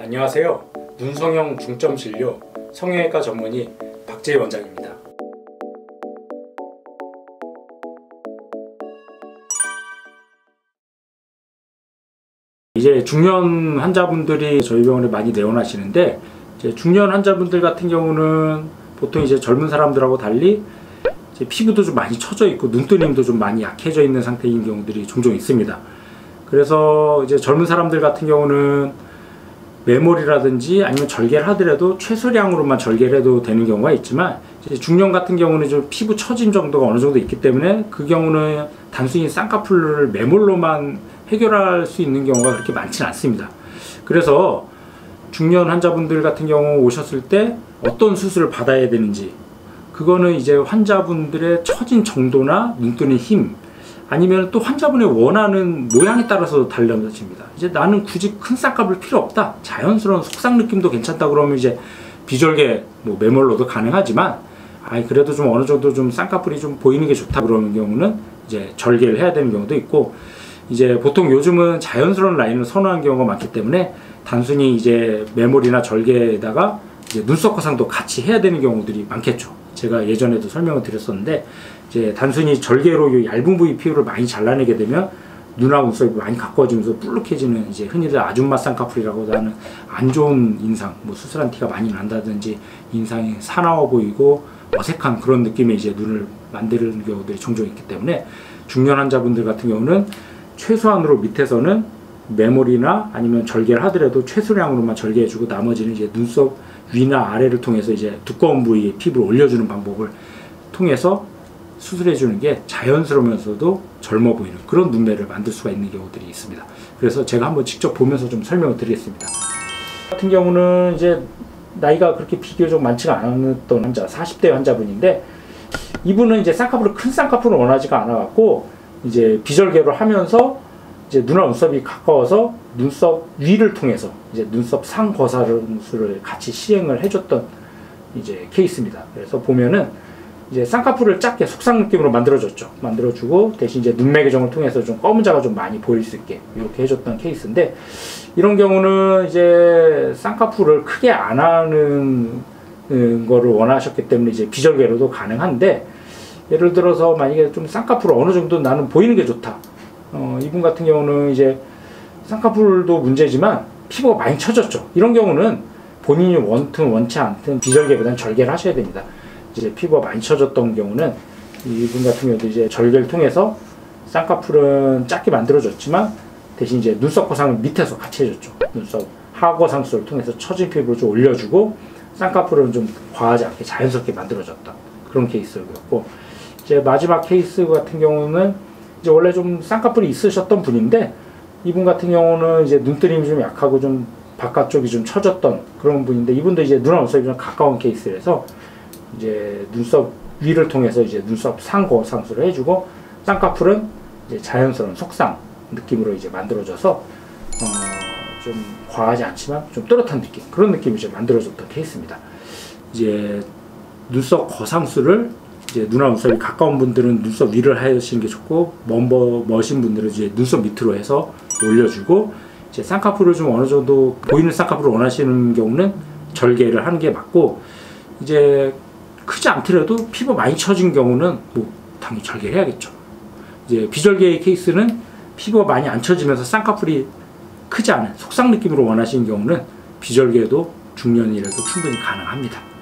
안녕하세요. 눈성형 중점 진료 성형외과 전문의 박재희 원장입니다. 이제 중년 환자분들이 저희 병원에 많이 내원하시는데, 이제 중년 환자분들 같은 경우는 보통 이제 젊은 사람들하고 달리 이제 피부도 좀 많이 처져 있고 눈뜨림도 좀 많이 약해져 있는 상태인 경우들이 종종 있습니다. 그래서 이제 젊은 사람들 같은 경우는 메몰이라든지 아니면 절개를 하더라도 최소량으로만 절개를 해도 되는 경우가 있지만, 이제 중년 같은 경우는 좀 피부 처짐 정도가 어느 정도 있기 때문에 그 경우는 단순히 쌍꺼풀을 메몰로만 해결할 수 있는 경우가 그렇게 많지는 않습니다. 그래서 중년 환자분들 같은 경우 오셨을 때 어떤 수술을 받아야 되는지, 그거는 이제 환자분들의 처진 정도나 눈뜨는 힘, 아니면 또 환자분의 원하는 모양에 따라서 달라집니다. 이제 나는 굳이 큰 쌍꺼풀 필요 없다, 자연스러운 속상 느낌도 괜찮다 그러면 이제 비절개 메몰로도 가능하지만, 그래도 좀 어느 정도 좀 쌍꺼풀이 좀 보이는 게 좋다 그러는 경우는 이제 절개를 해야 되는 경우도 있고, 이제 보통 요즘은 자연스러운 라인을 선호하는 경우가 많기 때문에 단순히 이제 메몰이나 절개에다가 이제 눈썹 거상도 같이 해야 되는 경우들이 많겠죠. 제가 예전에도 설명을 드렸었는데, 이제 단순히 절개로 이 얇은 부위 피부를 많이 잘라내게 되면 눈하고 눈썹이 많이 가까워지면서 불룩해지는, 이제 흔히들 아줌마 쌍꺼풀이라고 하는 안 좋은 인상, 수술한 티가 많이 난다든지 인상이 사나워 보이고 어색한 그런 느낌의 이제 눈을 만드는 경우들이 종종 있기 때문에, 중년 환자분들 같은 경우는 최소한으로 밑에서는 메몰이나 아니면 절개를 하더라도 최소량으로만 절개해주고 나머지는 이제 눈썹 위나 아래를 통해서 이제 두꺼운 부위에 피부를 올려주는 방법을 통해서 수술해주는 게 자연스러우면서도 젊어 보이는 그런 눈매를 만들 수가 있는 경우들이 있습니다. 그래서 제가 한번 직접 보면서 좀 설명을 드리겠습니다. 같은 경우는 이제 나이가 그렇게 비교적 많지가 않았던 환자, 40대 환자분인데, 이분은 이제 큰 쌍꺼풀을 원하지가 않아갖고 이제 비절개로 하면서 이제 눈하고 눈썹이 가까워서 눈썹 위를 통해서 이제 눈썹 상 거상술을 같이 시행을 해줬던 이제 케이스입니다. 그래서 보면은 이제 쌍꺼풀을 작게 속상 느낌으로 만들어줬죠. 만들어주고 대신 이제 눈매 교정을 통해서 좀 검은 자가 좀 많이 보일 수 있게 이렇게 해줬던 케이스인데, 이런 경우는 이제 쌍꺼풀을 크게 안 하는 거를 원하셨기 때문에 이제 비절개로도 가능한데, 예를 들어서 만약에 좀 쌍꺼풀을 어느 정도 나는 보이는 게 좋다. 이분 같은 경우는 이제 쌍꺼풀도 문제지만 피부가 많이 처졌죠. 이런 경우는 본인이 원튼 원치 않든 비절개보다는 절개를 하셔야 됩니다. 이제 피부가 많이 처졌던 경우는 이분 같은 경우도 이제 절개를 통해서 쌍꺼풀은 작게 만들어졌지만 대신 이제 눈썹 거상을 밑에서 같이 해줬죠. 눈썹 하거상술을 통해서 처진 피부를 좀 올려주고 쌍꺼풀은 좀 과하지 않게 자연스럽게 만들어졌다. 그런 케이스였고, 이제 마지막 케이스 같은 경우는 이제 원래 좀 쌍꺼풀이 있으셨던 분인데, 이분 같은 경우는 이제 눈뜨림이 좀 약하고 좀 바깥쪽이 좀 처졌던 그런 분인데, 이분도 이제 눈하고 눈썹이 좀 가까운 케이스라서 이제 눈썹 위를 통해서 이제 눈썹 상거상술을 해주고, 쌍꺼풀은 이제 자연스러운 속상 느낌으로 이제 만들어져서 좀 과하지 않지만 좀 또렷한 느낌, 그런 느낌을 이제 만들어줬던 케이스입니다. 이제 눈썹 거상술을 이제 눈하고 눈썹이 가까운 분들은 눈썹 위를 하시는 게 좋고, 멋진 분들은 이제 눈썹 밑으로 해서 올려주고, 이제 쌍꺼풀을 좀 어느 정도 보이는 쌍꺼풀을 원하시는 경우는 절개를 하는 게 맞고, 이제 크지 않더라도 피부 많이 처진 경우는 당연히 절개를 해야겠죠. 이제 비절개의 케이스는 피부가 많이 안 처지면서 쌍꺼풀이 크지 않은 속상 느낌으로 원하시는 경우는 비절개도 중년이라도 충분히 가능합니다.